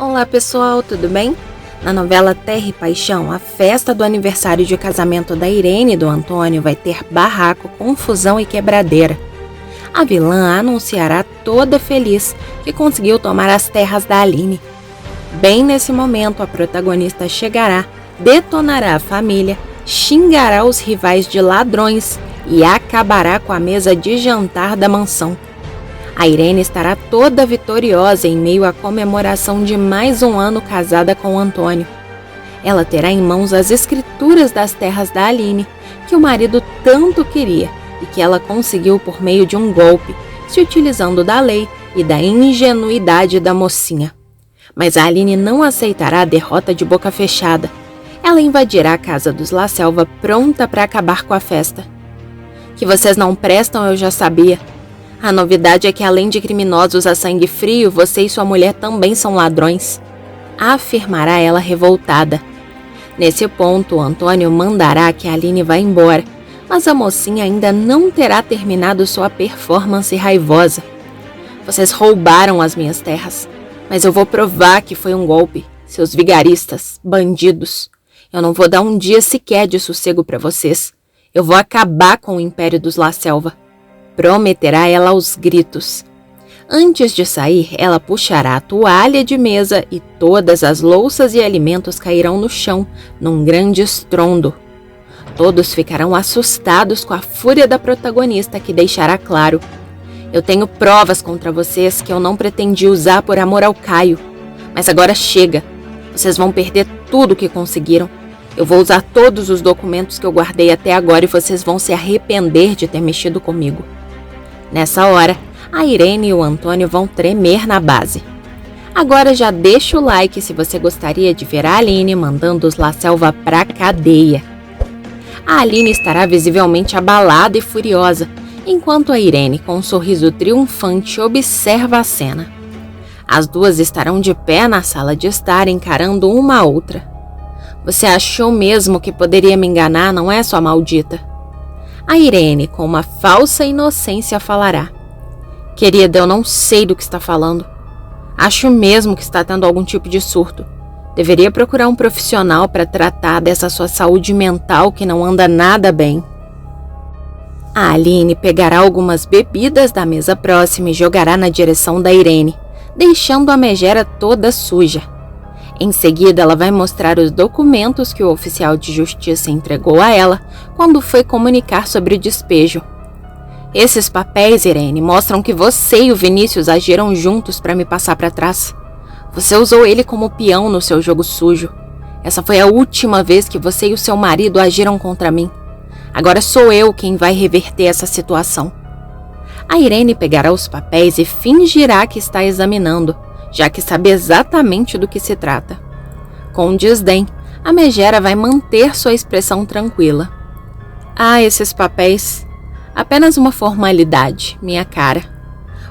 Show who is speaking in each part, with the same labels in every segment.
Speaker 1: Olá pessoal, tudo bem? Na novela Terra e Paixão, a festa do aniversário de casamento da Irene e do Antônio vai ter barraco, confusão e quebradeira. A vilã anunciará toda feliz que conseguiu tomar as terras da Aline. Bem nesse momento, a protagonista chegará, detonará a família, xingará os rivais de ladrões e acabará com a mesa de jantar da mansão. A Irene estará toda vitoriosa em meio à comemoração de mais um ano casada com o Antônio. Ela terá em mãos as escrituras das terras da Aline, que o marido tanto queria e que ela conseguiu por meio de um golpe, se utilizando da lei e da ingenuidade da mocinha. Mas a Aline não aceitará a derrota de boca fechada. Ela invadirá a casa dos La Selva pronta para acabar com a festa. Que vocês não prestam eu já sabia. A novidade é que além de criminosos a sangue frio, você e sua mulher também são ladrões, afirmará ela revoltada. Nesse ponto, Antônio mandará que a Aline vá embora, mas a mocinha ainda não terá terminado sua performance raivosa. Vocês roubaram as minhas terras, mas eu vou provar que foi um golpe, seus vigaristas, bandidos. Eu não vou dar um dia sequer de sossego para vocês. Eu vou acabar com o império dos La Selva. Prometerá ela aos gritos. Antes de sair, ela puxará a toalha de mesa e todas as louças e alimentos cairão no chão, num grande estrondo. Todos ficarão assustados com a fúria da protagonista, que deixará claro: eu tenho provas contra vocês que eu não pretendi usar por amor ao Caio. Mas agora chega. Vocês vão perder tudo que conseguiram. Eu vou usar todos os documentos que eu guardei até agora e vocês vão se arrepender de ter mexido comigo. Nessa hora, a Irene e o Antônio vão tremer na base. Agora já deixa o like se você gostaria de ver a Aline mandando os La Selva pra cadeia. A Aline estará visivelmente abalada e furiosa, enquanto a Irene, com um sorriso triunfante, observa a cena. As duas estarão de pé na sala de estar, encarando uma a outra. Você achou mesmo que poderia me enganar, não é, sua maldita? A Irene, com uma falsa inocência, falará: querida, eu não sei do que está falando. Acho mesmo que está tendo algum tipo de surto. Deveria procurar um profissional para tratar dessa sua saúde mental que não anda nada bem. A Aline pegará algumas bebidas da mesa próxima e jogará na direção da Irene, deixando a megera toda suja. Em seguida, ela vai mostrar os documentos que o oficial de justiça entregou a ela quando foi comunicar sobre o despejo. Esses papéis, Irene, mostram que você e o Vinícius agiram juntos para me passar para trás. Você usou ele como peão no seu jogo sujo. Essa foi a última vez que você e o seu marido agiram contra mim. Agora sou eu quem vai reverter essa situação. A Irene pegará os papéis e fingirá que está examinando, já que sabe exatamente do que se trata. Com desdém, a megera vai manter sua expressão tranquila. Esses papéis. Apenas uma formalidade, minha cara.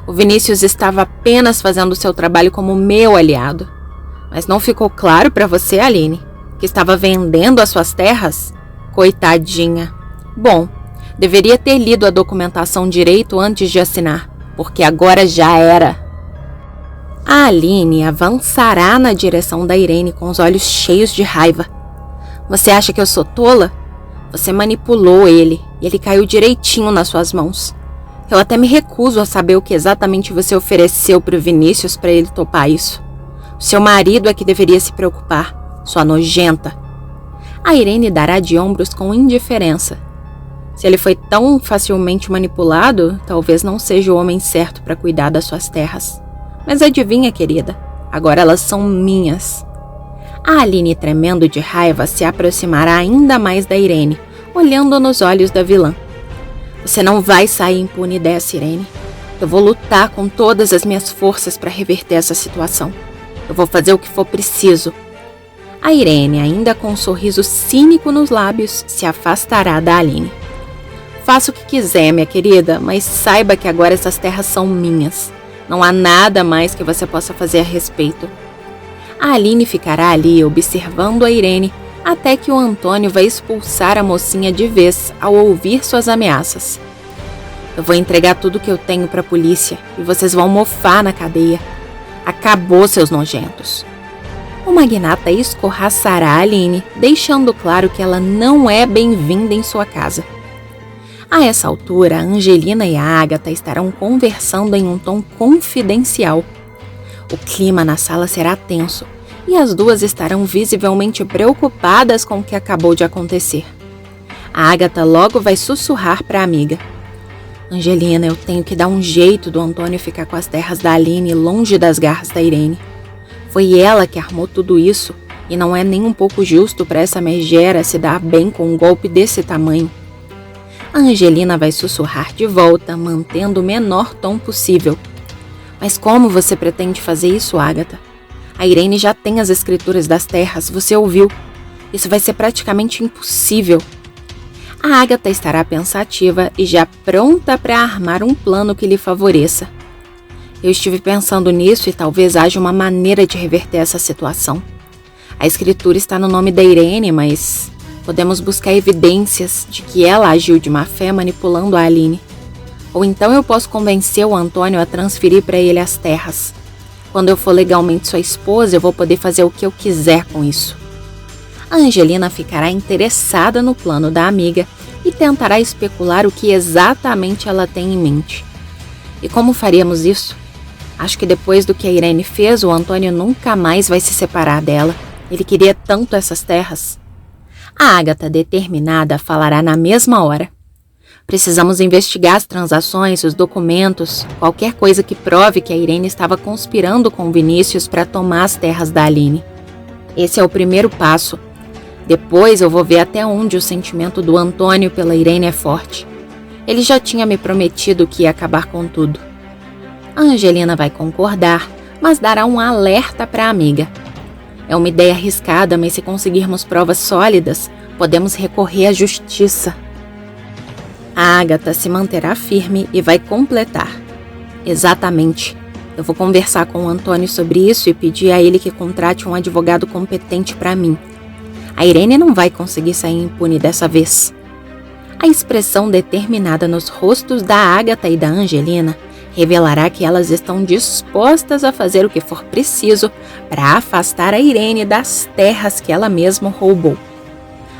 Speaker 1: O Vinícius estava apenas fazendo seu trabalho como meu aliado. Mas não ficou claro para você, Aline, que estava vendendo as suas terras? Coitadinha. Bom, deveria ter lido a documentação direito antes de assinar, porque agora já era. A Aline avançará na direção da Irene com os olhos cheios de raiva. Você acha que eu sou tola? Você manipulou ele e ele caiu direitinho nas suas mãos. Eu até me recuso a saber o que exatamente você ofereceu para o Vinícius para ele topar isso. O seu marido é que deveria se preocupar, sua nojenta. A Irene dará de ombros com indiferença. Se ele foi tão facilmente manipulado, talvez não seja o homem certo para cuidar das suas terras. Mas adivinha, querida, agora elas são minhas. A Aline, tremendo de raiva, se aproximará ainda mais da Irene, olhando nos olhos da vilã. Você não vai sair impune dessa, Irene. Eu vou lutar com todas as minhas forças para reverter essa situação. Eu vou fazer o que for preciso. A Irene, ainda com um sorriso cínico nos lábios, se afastará da Aline. Faça o que quiser, minha querida, mas saiba que agora essas terras são minhas. Não há nada mais que você possa fazer a respeito. A Aline ficará ali observando a Irene até que o Antônio vai expulsar a mocinha de vez ao ouvir suas ameaças. Eu vou entregar tudo que eu tenho para a polícia e vocês vão mofar na cadeia. Acabou, seus nojentos. O magnata escorraçará a Aline, deixando claro que ela não é bem-vinda em sua casa. A essa altura, a Angelina e a Agatha estarão conversando em um tom confidencial. O clima na sala será tenso e as duas estarão visivelmente preocupadas com o que acabou de acontecer. A Agatha logo vai sussurrar para a amiga: Angelina, eu tenho que dar um jeito do Antônio ficar com as terras da Aline longe das garras da Irene. Foi ela que armou tudo isso e não é nem um pouco justo para essa megera se dar bem com um golpe desse tamanho. A Angelina vai sussurrar de volta, mantendo o menor tom possível. Mas como você pretende fazer isso, Agatha? A Irene já tem as escrituras das terras, você ouviu. Isso vai ser praticamente impossível. A Agatha estará pensativa e já pronta para armar um plano que lhe favoreça. Eu estive pensando nisso e talvez haja uma maneira de reverter essa situação. A escritura está no nome da Irene, mas podemos buscar evidências de que ela agiu de má fé manipulando a Aline. Ou então eu posso convencer o Antônio a transferir para ele as terras. Quando eu for legalmente sua esposa, eu vou poder fazer o que eu quiser com isso. A Angelina ficará interessada no plano da amiga e tentará especular o que exatamente ela tem em mente. E como faríamos isso? Acho que depois do que a Irene fez, o Antônio nunca mais vai se separar dela. Ele queria tanto essas terras. A Agatha, determinada, falará na mesma hora. Precisamos investigar as transações, os documentos, qualquer coisa que prove que a Irene estava conspirando com Vinícius para tomar as terras da Aline. Esse é o primeiro passo. Depois eu vou ver até onde o sentimento do Antônio pela Irene é forte. Ele já tinha me prometido que ia acabar com tudo. A Angelina vai concordar, mas dará um alerta para a amiga. É uma ideia arriscada, mas se conseguirmos provas sólidas, podemos recorrer à justiça. A Agatha se manterá firme e vai completar. Exatamente. Eu vou conversar com o Antônio sobre isso e pedir a ele que contrate um advogado competente para mim. A Irene não vai conseguir sair impune dessa vez. A expressão determinada nos rostos da Agatha e da Angelina revelará que elas estão dispostas a fazer o que for preciso para afastar a Irene das terras que ela mesma roubou.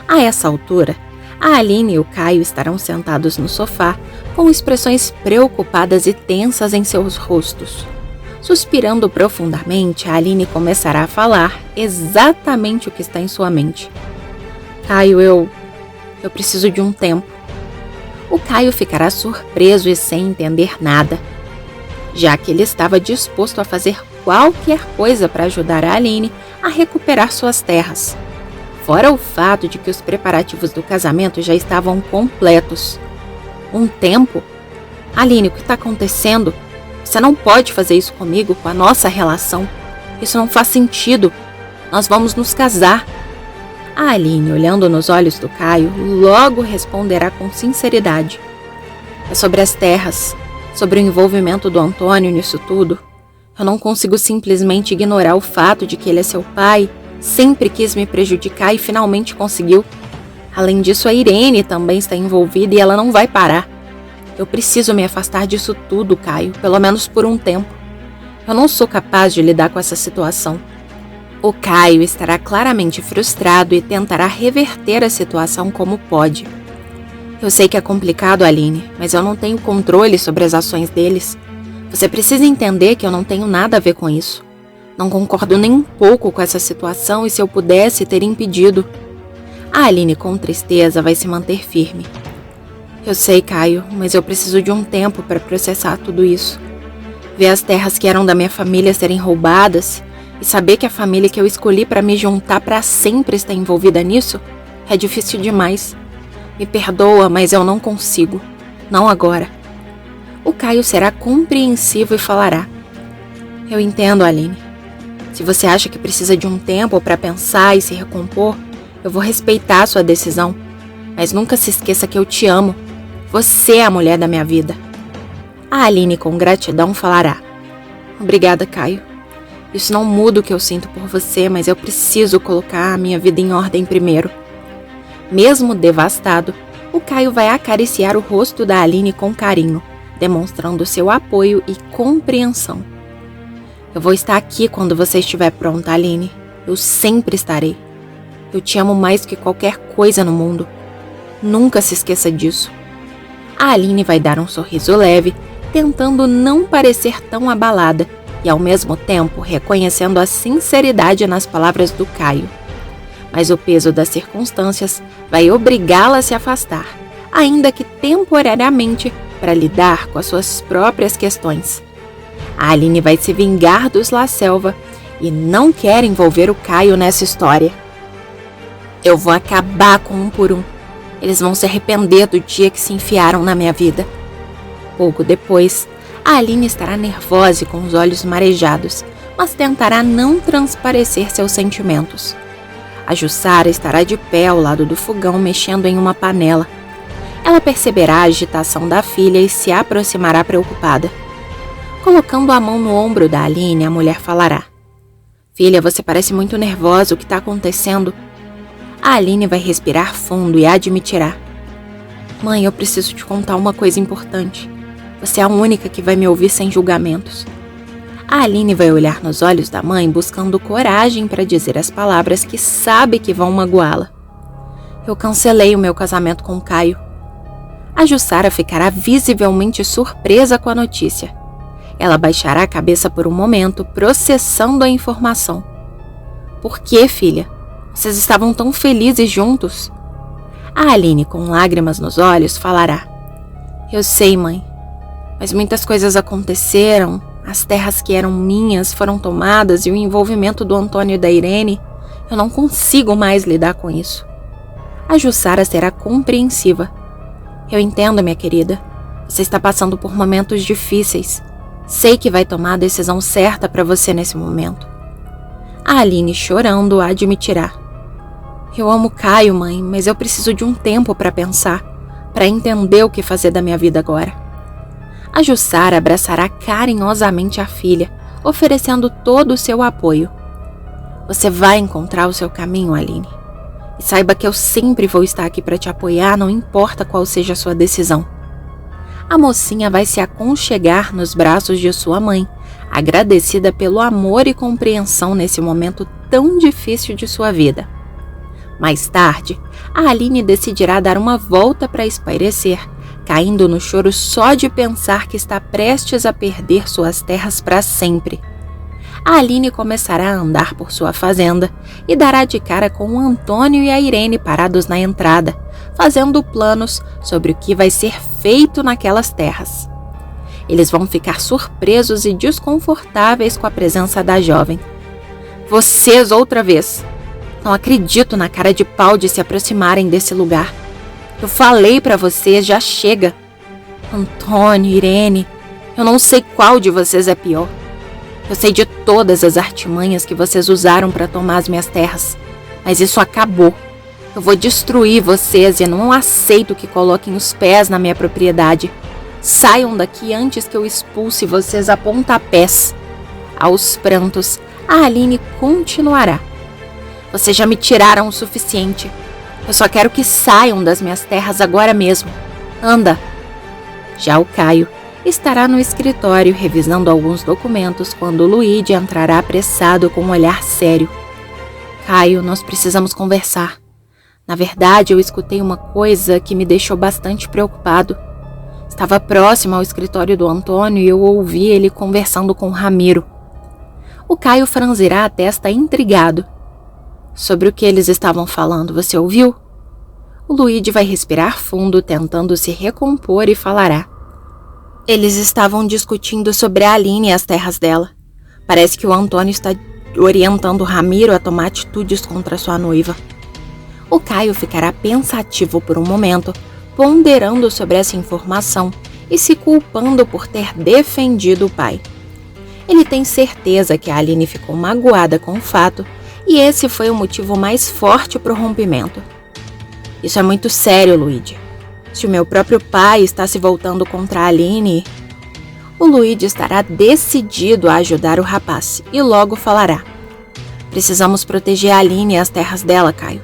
Speaker 1: A essa altura, a Aline e o Caio estarão sentados no sofá, com expressões preocupadas e tensas em seus rostos. Suspirando profundamente, a Aline começará a falar exatamente o que está em sua mente. Caio, eu preciso de um tempo. O Caio ficará surpreso e sem entender nada, já que ele estava disposto a fazer qualquer coisa para ajudar a Aline a recuperar suas terras. Fora o fato de que os preparativos do casamento já estavam completos. Um tempo? Aline, o que está acontecendo? Você não pode fazer isso comigo, com a nossa relação. Isso não faz sentido. Nós vamos nos casar. A Aline, olhando nos olhos do Caio, logo responderá com sinceridade. É sobre as terras, sobre o envolvimento do Antônio nisso tudo. Eu não consigo simplesmente ignorar o fato de que ele é seu pai, sempre quis me prejudicar e finalmente conseguiu. Além disso, a Irene também está envolvida e ela não vai parar. Eu preciso me afastar disso tudo, Caio, pelo menos por um tempo. Eu não sou capaz de lidar com essa situação. O Caio estará claramente frustrado e tentará reverter a situação como pode. Eu sei que é complicado, Aline, mas eu não tenho controle sobre as ações deles. Você precisa entender que eu não tenho nada a ver com isso. Não concordo nem um pouco com essa situação e se eu pudesse ter impedido. A Aline, com tristeza, vai se manter firme. Eu sei, Caio, mas eu preciso de um tempo para processar tudo isso. Ver as terras que eram da minha família serem roubadas e saber que a família que eu escolhi para me juntar para sempre está envolvida nisso é difícil demais. Me perdoa, mas eu não consigo. Não agora. O Caio será compreensivo e falará. Eu entendo, Aline. Se você acha que precisa de um tempo para pensar e se recompor, eu vou respeitar a sua decisão. Mas nunca se esqueça que eu te amo. Você é a mulher da minha vida. A Aline, com gratidão, falará. Obrigada, Caio. Isso não muda o que eu sinto por você, mas eu preciso colocar a minha vida em ordem primeiro. Mesmo devastado, o Caio vai acariciar o rosto da Aline com carinho, demonstrando seu apoio e compreensão. Eu vou estar aqui quando você estiver pronta, Aline. Eu sempre estarei. Eu te amo mais que qualquer coisa no mundo. Nunca se esqueça disso. A Aline vai dar um sorriso leve, tentando não parecer tão abalada e ao mesmo tempo reconhecendo a sinceridade nas palavras do Caio. Mas o peso das circunstâncias vai obrigá-la a se afastar, ainda que temporariamente, para lidar com as suas próprias questões. A Aline vai se vingar dos La Selva e não quer envolver o Caio nessa história. Eu vou acabar com um por um. Eles vão se arrepender do dia que se enfiaram na minha vida. Pouco depois, a Aline estará nervosa e com os olhos marejados, mas tentará não transparecer seus sentimentos. A Jussara estará de pé ao lado do fogão mexendo em uma panela. Ela perceberá a agitação da filha e se aproximará preocupada. Colocando a mão no ombro da Aline, a mulher falará: Filha, você parece muito nervosa, o que está acontecendo? A Aline vai respirar fundo e admitirá: Mãe, eu preciso te contar uma coisa importante. Você é a única que vai me ouvir sem julgamentos. A Aline vai olhar nos olhos da mãe buscando coragem para dizer as palavras que sabe que vão magoá-la. Eu cancelei o meu casamento com Caio. A Jussara ficará visivelmente surpresa com a notícia. Ela baixará a cabeça por um momento, processando a informação. Por que, filha? Vocês estavam tão felizes juntos. A Aline, com lágrimas nos olhos, falará: Eu sei, mãe, mas muitas coisas aconteceram. As terras que eram minhas foram tomadas e o envolvimento do Antônio e da Irene, eu não consigo mais lidar com isso. A Jussara será compreensiva. Eu entendo, minha querida. Você está passando por momentos difíceis. Sei que vai tomar a decisão certa para você nesse momento. A Aline, chorando, admitirá: Eu amo Caio, mãe, mas eu preciso de um tempo para pensar, para entender o que fazer da minha vida agora. A Jussara abraçará carinhosamente a filha, oferecendo todo o seu apoio. Você vai encontrar o seu caminho, Aline. E saiba que eu sempre vou estar aqui para te apoiar, não importa qual seja a sua decisão. A mocinha vai se aconchegar nos braços de sua mãe, agradecida pelo amor e compreensão nesse momento tão difícil de sua vida. Mais tarde, a Aline decidirá dar uma volta para espairecer, caindo no choro só de pensar que está prestes a perder suas terras para sempre. A Aline começará a andar por sua fazenda e dará de cara com o Antônio e a Irene parados na entrada, fazendo planos sobre o que vai ser feito naquelas terras. Eles vão ficar surpresos e desconfortáveis com a presença da jovem. Vocês outra vez! Não acredito na cara de pau de se aproximarem desse lugar. Eu falei pra vocês, já chega. Antônio, Irene, eu não sei qual de vocês é pior. Eu sei de todas as artimanhas que vocês usaram para tomar as minhas terras, mas isso acabou. Eu vou destruir vocês e não aceito que coloquem os pés na minha propriedade. Saiam daqui antes que eu expulse vocês a pontapés. Aos prantos, a Aline continuará. Vocês já me tiraram o suficiente. Eu só quero que saiam das minhas terras agora mesmo. Anda! Já o Caio estará no escritório revisando alguns documentos quando Luíde entrará apressado com um olhar sério. Caio, nós precisamos conversar. Na verdade, eu escutei uma coisa que me deixou bastante preocupado. Estava próximo ao escritório do Antônio e eu ouvi ele conversando com Ramiro. O Caio franzirá a testa intrigado. Sobre o que eles estavam falando, você ouviu? O Luíde vai respirar fundo, tentando se recompor e falará. Eles estavam discutindo sobre a Aline e as terras dela. Parece que o Antônio está orientando Ramiro a tomar atitudes contra sua noiva. O Caio ficará pensativo por um momento, ponderando sobre essa informação e se culpando por ter defendido o pai. Ele tem certeza que a Aline ficou magoada com o fato e esse foi o motivo mais forte para o rompimento. Isso é muito sério, Luíde. Se o meu próprio pai está se voltando contra a Aline, o Luíde estará decidido a ajudar o rapaz e logo falará. Precisamos proteger a Aline e as terras dela, Caio.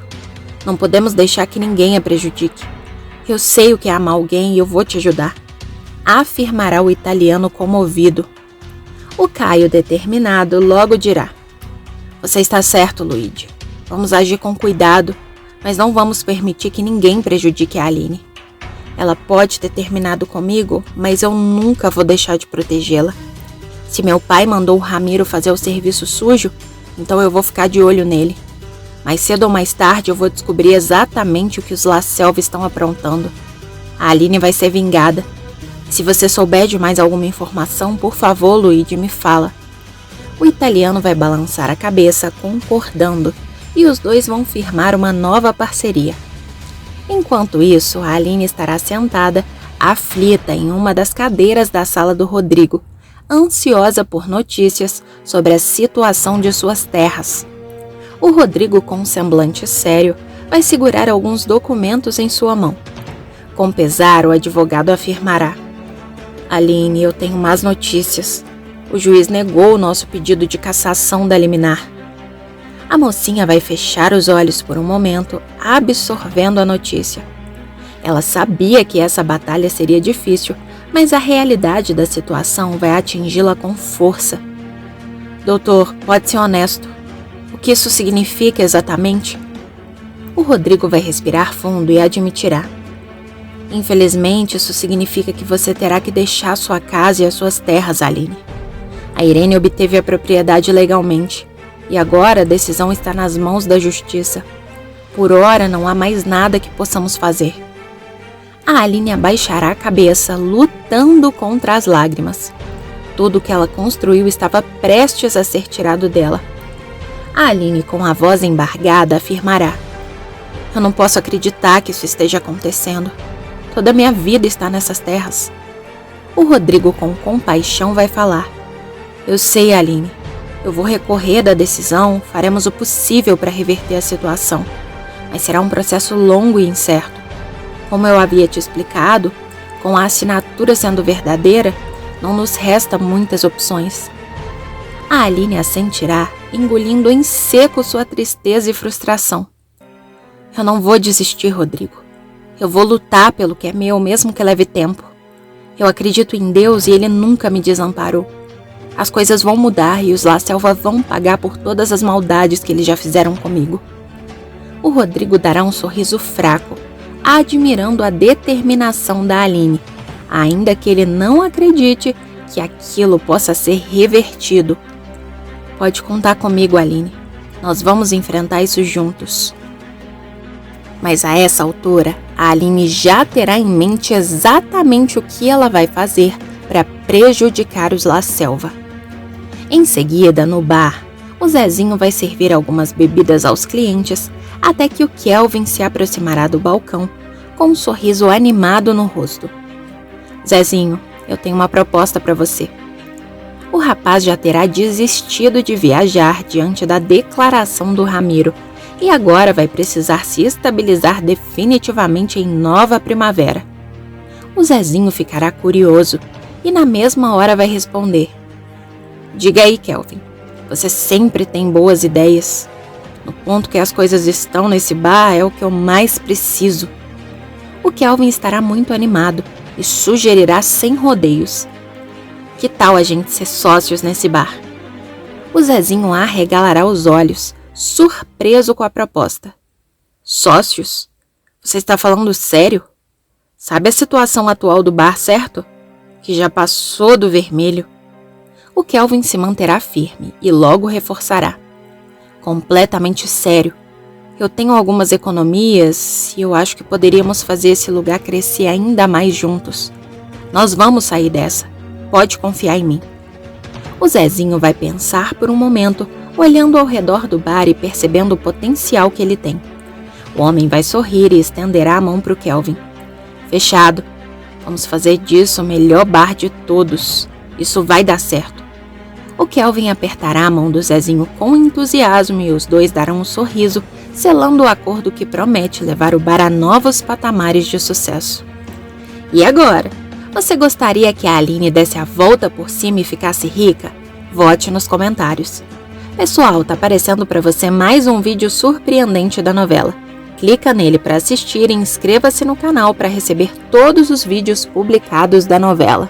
Speaker 1: Não podemos deixar que ninguém a prejudique. Eu sei o que é amar alguém e eu vou te ajudar, afirmará o italiano comovido. O Caio, determinado, logo dirá. Você está certo, Luigi. Vamos agir com cuidado, mas não vamos permitir que ninguém prejudique a Aline. Ela pode ter terminado comigo, mas eu nunca vou deixar de protegê-la. Se meu pai mandou o Ramiro fazer o serviço sujo, então eu vou ficar de olho nele. Mais cedo ou mais tarde eu vou descobrir exatamente o que os La Selva estão aprontando. A Aline vai ser vingada. Se você souber de mais alguma informação, por favor, Luigi, me fala. O italiano vai balançar a cabeça, concordando, e os dois vão firmar uma nova parceria. Enquanto isso, a Aline estará sentada, aflita em uma das cadeiras da sala do Rodrigo, ansiosa por notícias sobre a situação de suas terras. O Rodrigo, com um semblante sério, vai segurar alguns documentos em sua mão. Com pesar, o advogado afirmará: Aline, eu tenho más notícias. O juiz negou o nosso pedido de cassação da liminar. A mocinha vai fechar os olhos por um momento, absorvendo a notícia. Ela sabia que essa batalha seria difícil, mas a realidade da situação vai atingi-la com força. Doutor, pode ser honesto. O que isso significa exatamente? O Rodrigo vai respirar fundo e admitirá. Infelizmente, isso significa que você terá que deixar sua casa e as suas terras, Aline. A Irene obteve a propriedade legalmente, e agora a decisão está nas mãos da justiça. Por ora, não há mais nada que possamos fazer. A Aline abaixará a cabeça, lutando contra as lágrimas. Tudo o que ela construiu estava prestes a ser tirado dela. A Aline, com a voz embargada, afirmará: Eu não posso acreditar que isso esteja acontecendo. Toda a minha vida está nessas terras. O Rodrigo, com compaixão, vai falar: Eu sei, Aline. Eu vou recorrer da decisão, faremos o possível para reverter a situação. Mas será um processo longo e incerto. Como eu havia te explicado, com a assinatura sendo verdadeira, não nos resta muitas opções. A Aline assentirá, engolindo em seco sua tristeza e frustração. Eu não vou desistir, Rodrigo. Eu vou lutar pelo que é meu, mesmo que leve tempo. Eu acredito em Deus e Ele nunca me desamparou. As coisas vão mudar e os La Selva vão pagar por todas as maldades que eles já fizeram comigo. O Rodrigo dará um sorriso fraco, admirando a determinação da Aline, ainda que ele não acredite que aquilo possa ser revertido. Pode contar comigo, Aline. Nós vamos enfrentar isso juntos. Mas a essa altura, a Aline já terá em mente exatamente o que ela vai fazer para prejudicar os La Selva. Em seguida, no bar, o Zezinho vai servir algumas bebidas aos clientes, até que o Kelvin se aproximará do balcão, com um sorriso animado no rosto. Zezinho, eu tenho uma proposta para você. O rapaz já terá desistido de viajar diante da declaração do Ramiro, e agora vai precisar se estabilizar definitivamente em Nova Primavera. O Zezinho ficará curioso e na mesma hora vai responder: Diga aí, Kelvin, você sempre tem boas ideias. No ponto que as coisas estão nesse bar é o que eu mais preciso. O Kelvin estará muito animado e sugerirá sem rodeios: Que tal a gente ser sócios nesse bar? O Zezinho arregalará os olhos, surpreso com a proposta. Sócios? Você está falando sério? Sabe a situação atual do bar, certo? Que já passou do vermelho. O Kelvin se manterá firme e logo reforçará: Completamente sério. Eu tenho algumas economias e eu acho que poderíamos fazer esse lugar crescer ainda mais juntos. Nós vamos sair dessa. Pode confiar em mim. O Zezinho vai pensar por um momento, olhando ao redor do bar e percebendo o potencial que ele tem. O homem vai sorrir e estenderá a mão para o Kelvin. Fechado. Vamos fazer disso o melhor bar de todos. Isso vai dar certo. O Kelvin apertará a mão do Zezinho com entusiasmo e os dois darão um sorriso, selando o acordo que promete levar o bar a novos patamares de sucesso. E agora? Você gostaria que a Aline desse a volta por cima e ficasse rica? Vote nos comentários. Pessoal, tá aparecendo para você mais um vídeo surpreendente da novela. Clica nele para assistir e inscreva-se no canal para receber todos os vídeos publicados da novela.